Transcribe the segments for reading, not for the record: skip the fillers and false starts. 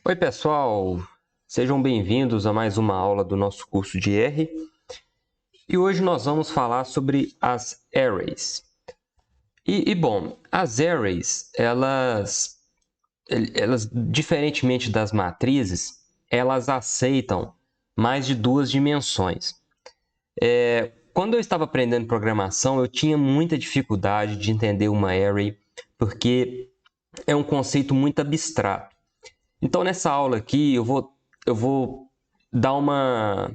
Oi, pessoal! Sejam bem-vindos a mais uma aula do nosso curso de R. E hoje nós vamos falar sobre as arrays. Bom, as arrays, elas, diferentemente das matrizes, elas aceitam mais de duas dimensões. Quando eu estava aprendendo programação, eu tinha muita dificuldade de entender uma array, porque é um conceito muito abstrato. Então, nessa aula aqui, eu vou dar uma...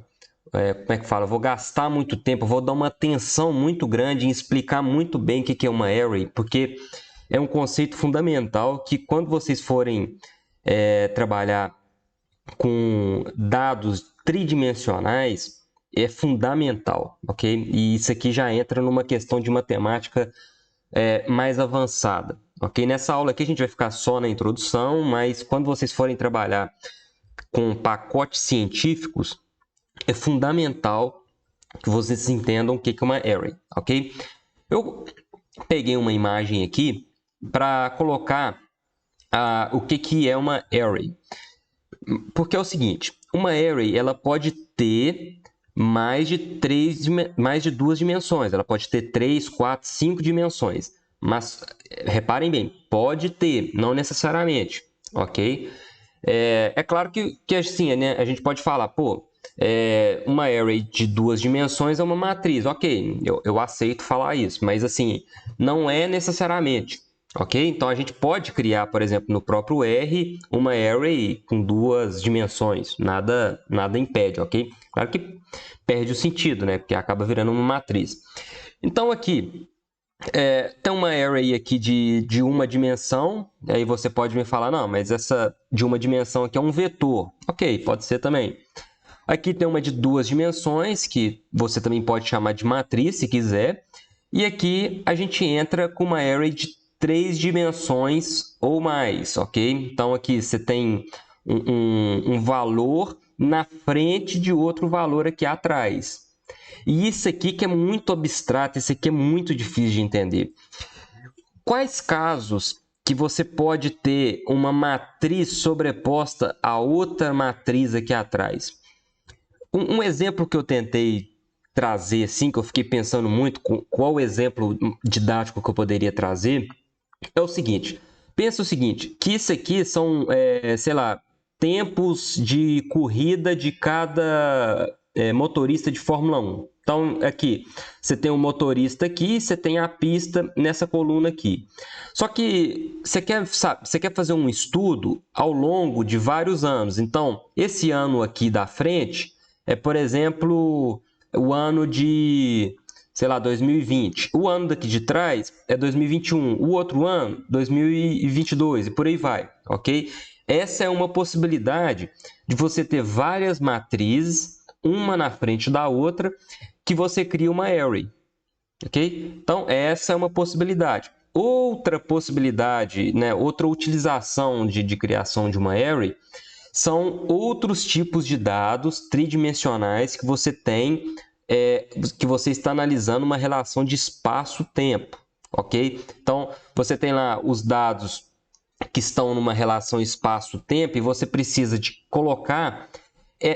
como é que fala? Eu vou gastar muito tempo, eu vou dar uma atenção muito grande em explicar muito bem o que é uma array, porque é um conceito fundamental que quando vocês forem trabalhar com dados tridimensionais, é fundamental, ok? E isso aqui já entra numa questão de matemática mais avançada. Ok? Nessa aula aqui a gente vai ficar só na introdução, mas quando vocês forem trabalhar com pacotes científicos, é fundamental que vocês entendam o que é uma array, ok? Eu peguei uma imagem aqui para colocar o que é uma array. Porque é o seguinte, uma array ela pode ter mais de duas dimensões, ela pode ter 3, 4, 5 dimensões. Mas, reparem bem, pode ter, não necessariamente, ok? É claro que assim, né, a gente pode falar, pô, uma array de duas dimensões é uma matriz, ok, eu aceito falar isso, mas assim, não é necessariamente, ok? Então, a gente pode criar, por exemplo, no próprio R, uma array com duas dimensões, nada impede, ok? Claro que perde o sentido, né, porque acaba virando uma matriz. Então, aqui, tem uma array aqui de uma dimensão, aí você pode me falar, não, mas essa de uma dimensão aqui é um vetor. Ok, pode ser também. Aqui tem uma de duas dimensões, que você também pode chamar de matriz, se quiser. E aqui a gente entra com uma array de três dimensões ou mais, ok? Então, aqui você tem um valor na frente de outro valor aqui atrás. E isso aqui que é muito abstrato, isso aqui é muito difícil de entender. Quais casos que você pode ter uma matriz sobreposta a outra matriz aqui atrás? Um exemplo que eu tentei trazer, assim, que eu fiquei pensando muito, qual exemplo didático que eu poderia trazer, é o seguinte. Pensa o seguinte, que isso aqui são, sei lá, tempos de corrida de cada motorista de Fórmula 1. Então, aqui, você tem um motorista aqui, você tem a pista nessa coluna aqui. Só que você quer fazer um estudo ao longo de vários anos. Então, esse ano aqui da frente é, por exemplo, o ano de, sei lá, 2020. O ano daqui de trás é 2021. O outro ano, 2022 e por aí vai, ok? Essa é uma possibilidade de você ter várias matrizes, uma na frente da outra, que você cria uma array, ok? Então, essa é uma possibilidade. Outra possibilidade, né, outra utilização de criação de uma array são outros tipos de dados tridimensionais que você tem, que você está analisando uma relação de espaço-tempo, ok? Então, você tem lá os dados que estão numa relação espaço-tempo e você precisa de colocar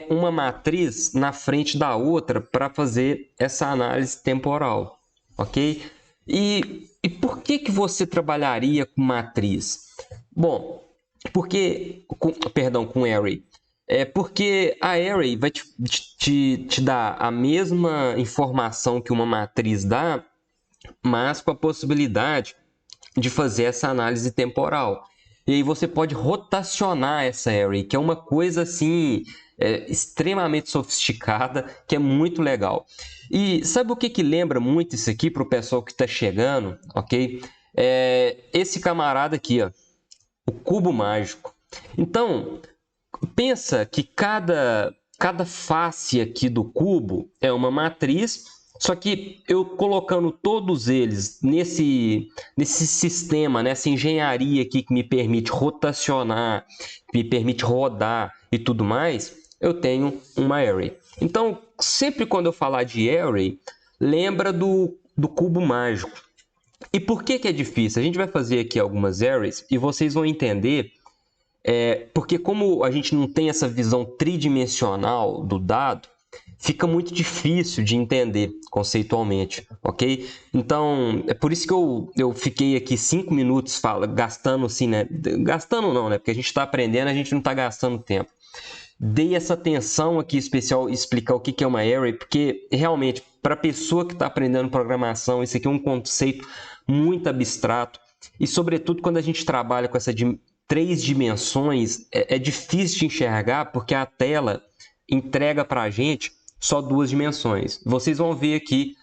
uma matriz na frente da outra para fazer essa análise temporal, ok? E por que você trabalharia com matriz? Bom, com array. Porque a array vai te dar a mesma informação que uma matriz dá, mas com a possibilidade de fazer essa análise temporal. E aí você pode rotacionar essa array, que é uma coisa assim extremamente sofisticada, que é muito legal. E sabe o que lembra muito isso aqui para o pessoal que está chegando, ok? Esse camarada aqui, ó, o cubo mágico. Então, pensa que cada face aqui do cubo é uma matriz, só que eu colocando todos eles nesse sistema, nessa engenharia aqui que me permite rotacionar, me permite rodar e tudo mais, eu tenho uma array. Então, sempre quando eu falar de array, lembra do cubo mágico. E por que é difícil? A gente vai fazer aqui algumas arrays e vocês vão entender porque como a gente não tem essa visão tridimensional do dado, fica muito difícil de entender conceitualmente, ok? Então, é por isso que eu fiquei aqui 5 minutos gastando assim, né? Gastando não, né? Porque a gente está aprendendo, a gente não está gastando tempo. Dei essa atenção aqui especial explicar o que é uma array, porque realmente, para a pessoa que está aprendendo programação, isso aqui é um conceito muito abstrato. E, sobretudo, quando a gente trabalha com essa de 3 dimensões, é difícil de enxergar, porque a tela entrega para a gente só 2 dimensões. Vocês vão ver aqui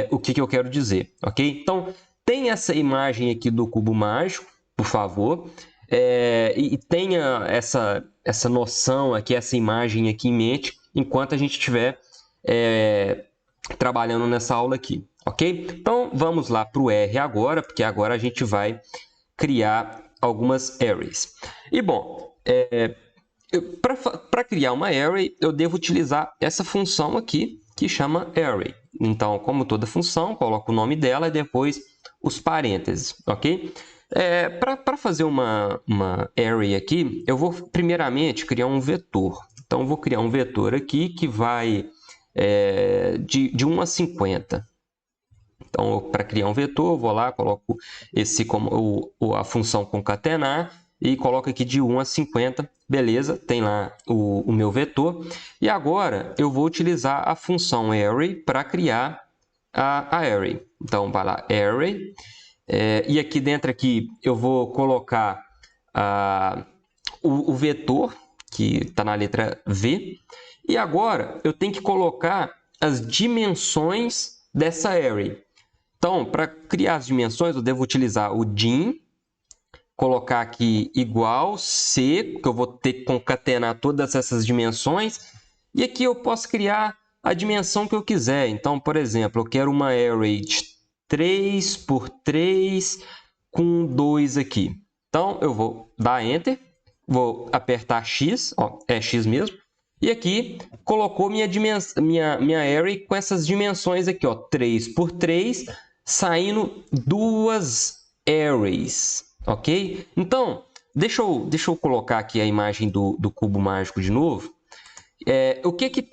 o que eu quero dizer, ok? Então, tem essa imagem aqui do cubo mágico, por favor, e tenha essa noção aqui, essa imagem aqui em mente, enquanto a gente estiver trabalhando nessa aula aqui, ok? Então, vamos lá para o R agora, porque agora a gente vai criar algumas arrays. E, bom, para criar uma array, eu devo utilizar essa função aqui, que chama array. Então, como toda função, coloco o nome dela e depois os parênteses, ok? Para fazer uma array aqui, eu vou primeiramente criar um vetor. Então, eu vou criar um vetor aqui que vai de 1 a 50. Então, para criar um vetor, eu vou lá, coloco a função concatenar e coloco aqui de 1 a 50. Beleza, tem lá o meu vetor. E agora, eu vou utilizar a função array para criar a array. Então, vai lá, array. E aqui dentro eu vou colocar o vetor, que está na letra V. E agora, eu tenho que colocar as dimensões dessa array. Então, para criar as dimensões, eu devo utilizar o dim, colocar aqui igual C, que eu vou ter que concatenar todas essas dimensões. E aqui eu posso criar a dimensão que eu quiser. Então, por exemplo, eu quero uma array de 3 por 3 com 2 aqui. Então, eu vou dar Enter, vou apertar X, ó, é X mesmo. E aqui colocou minha array com essas dimensões aqui, ó, 3 por 3, saindo 2 arrays, ok? Então, deixa eu colocar aqui a imagem do cubo mágico de novo. O que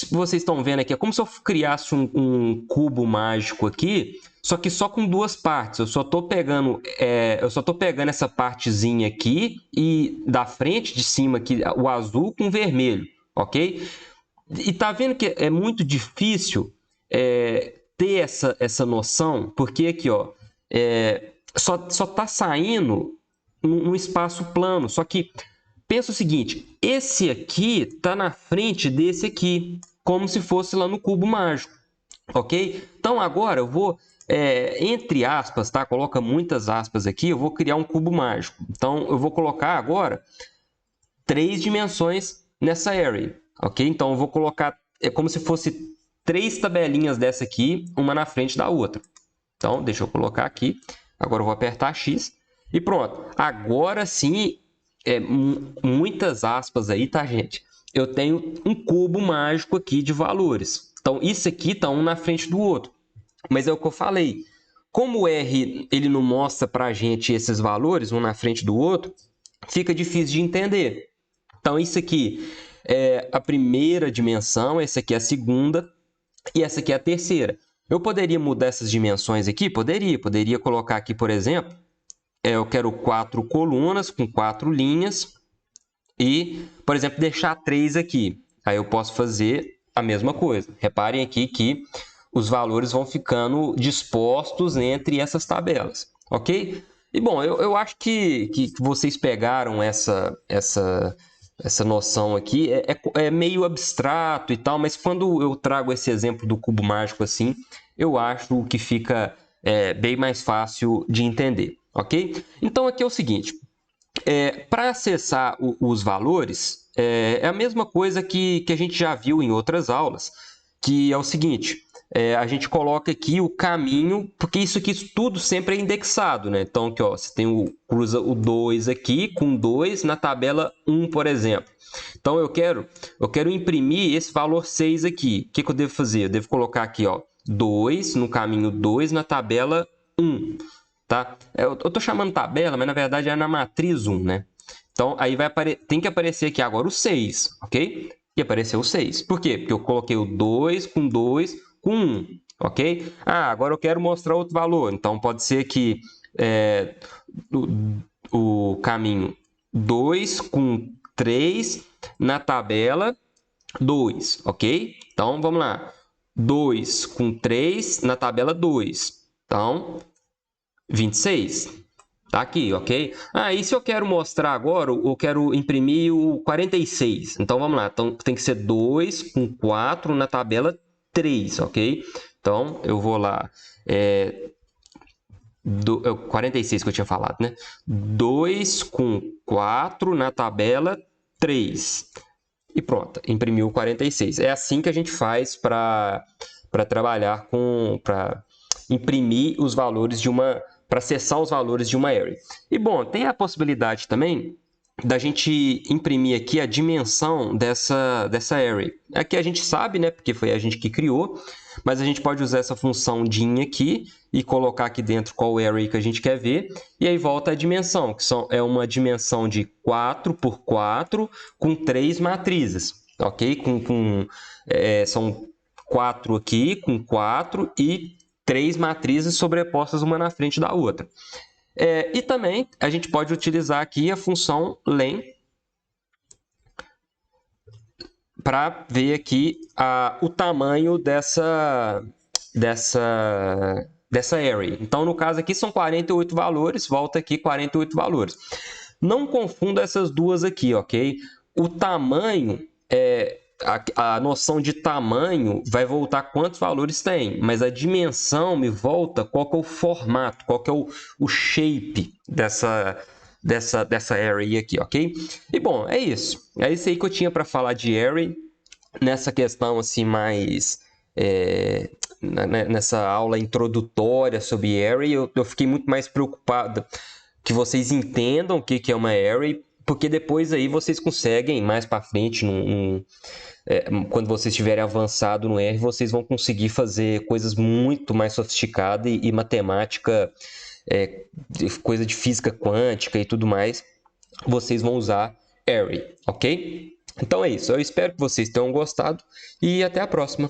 vocês estão vendo aqui? É como se eu criasse um cubo mágico aqui, só que só com 2 partes. Eu só estou pegando essa partezinha aqui e da frente, de cima aqui, o azul com o vermelho, ok? E tá vendo que é muito difícil ter essa noção, porque aqui, ó, só está saindo num espaço plano. Só que pensa o seguinte, esse aqui está na frente desse aqui, como se fosse lá no cubo mágico, ok? Então, agora eu vou, entre aspas, tá? Coloca muitas aspas aqui, eu vou criar um cubo mágico. Então, eu vou colocar agora 3 dimensões nessa array, ok? Então, eu vou colocar, como se fosse 3 tabelinhas dessa aqui, uma na frente da outra. Então, deixa eu colocar aqui. Agora eu vou apertar X e pronto. Agora sim, muitas aspas aí, tá, gente? Eu tenho um cubo mágico aqui de valores. Então, isso aqui está um na frente do outro. Mas é o que eu falei. Como o R ele não mostra para a gente esses valores, um na frente do outro, fica difícil de entender. Então, isso aqui é a primeira dimensão, essa aqui é a segunda e essa aqui é a terceira. Eu poderia mudar essas dimensões aqui? Poderia colocar aqui, por exemplo, eu quero 4 colunas com 4 linhas e, por exemplo, deixar 3 aqui. Aí eu posso fazer a mesma coisa. Reparem aqui que os valores vão ficando dispostos entre essas tabelas, ok? E, bom, eu acho que vocês pegaram essa noção aqui. É meio abstrato e tal, mas quando eu trago esse exemplo do cubo mágico assim, eu acho que fica bem mais fácil de entender, ok? Então, aqui é o seguinte, para acessar os valores, é a mesma coisa que a gente já viu em outras aulas, que é o seguinte, a gente coloca aqui o caminho, porque isso aqui tudo sempre é indexado, né? Então, aqui, ó, você cruza o 2 aqui com 2 na tabela 1, por exemplo. Então, eu quero imprimir esse valor 6 aqui. O que eu devo fazer? Eu devo colocar aqui, ó, 2 no caminho 2 na tabela 1. Tá? Eu estou chamando tabela, mas na verdade é na matriz 1, né? Então, aí tem que aparecer aqui agora o 6, ok? E apareceu o 6. Por quê? Porque eu coloquei o 2 com 1, ok? Ah, agora eu quero mostrar outro valor. Então, pode ser que o caminho 2 com 3 na tabela 2, ok? Então, vamos lá. 2 com 3 na tabela 2. Então, 26. Tá aqui, ok? Ah, e se eu quero mostrar agora, eu quero imprimir o 46. Então, vamos lá. Então, tem que ser 2 com 4 na tabela 3, ok? Então, eu vou lá. 46 que eu tinha falado, né? 2 com 4 na tabela 3. E pronto, imprimiu o 46. É assim que a gente faz para trabalhar para imprimir os valores para acessar os valores de uma array. E bom, tem a possibilidade também da gente imprimir aqui a dimensão dessa array. Aqui a gente sabe, né, porque foi a gente que criou, mas a gente pode usar essa função din aqui e colocar aqui dentro qual array que a gente quer ver, e aí volta a dimensão, que é uma dimensão de 4 por 4 com 3 matrizes, ok? São 4 aqui com 4 e 3 matrizes sobrepostas uma na frente da outra. E também a gente pode utilizar aqui a função len para ver aqui o tamanho dessa array. Então, no caso aqui, são 48 valores, volta aqui 48 valores. Não confunda essas duas aqui, ok? O tamanho, a noção de tamanho vai voltar quantos valores tem, mas a dimensão me volta qual que é o formato, qual que é o shape dessa array aqui, ok? E bom, é isso. É isso aí que eu tinha para falar de array nessa questão assim mais nessa aula introdutória sobre array. Eu fiquei muito mais preocupado que vocês entendam o que é uma array, porque depois aí vocês conseguem mais para frente quando vocês estiverem avançado no R, vocês vão conseguir fazer coisas muito mais sofisticadas e matemática, coisa de física quântica e tudo mais, vocês vão usar array, ok? Então é isso, eu espero que vocês tenham gostado e até a próxima.